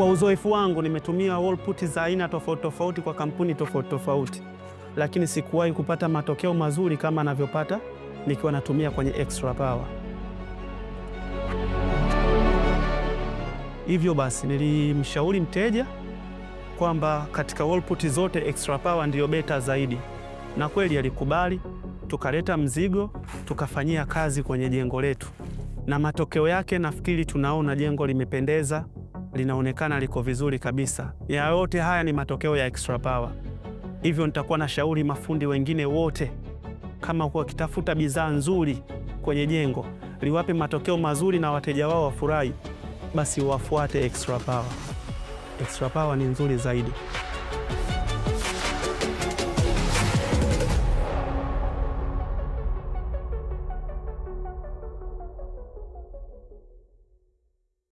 Kwa uzoefu wangu nimetumia wall put za aina tofauti tofauti kwa kampuni tofauti tofauti, lakini sikuwahi kupata matokeo mazuri kama ninavyopata nikiwa natumia kwenye Extra Power. Hivyo basi nilimshauri mteja kwamba katika wall put zote Extra Power ndiyo beta zaidi, na kweli alikubali. Tukaleta mzigo, tukafanyia kazi kwenye jengo letu, na matokeo yake nafikiri tunaona jengo limependeza, linaonekana liko vizuri kabisa. Ya yote haya ni matokeo ya Extra Power. Hivyo nitakuwa na shauri mafundi wengine wote, kama kwa kitafuta bidhaa nzuri kwenye jengo liwape matokeo mazuri na wateja wao wafurahi, basi wafuate Extra Power. Extra Power ni nzuri zaidi.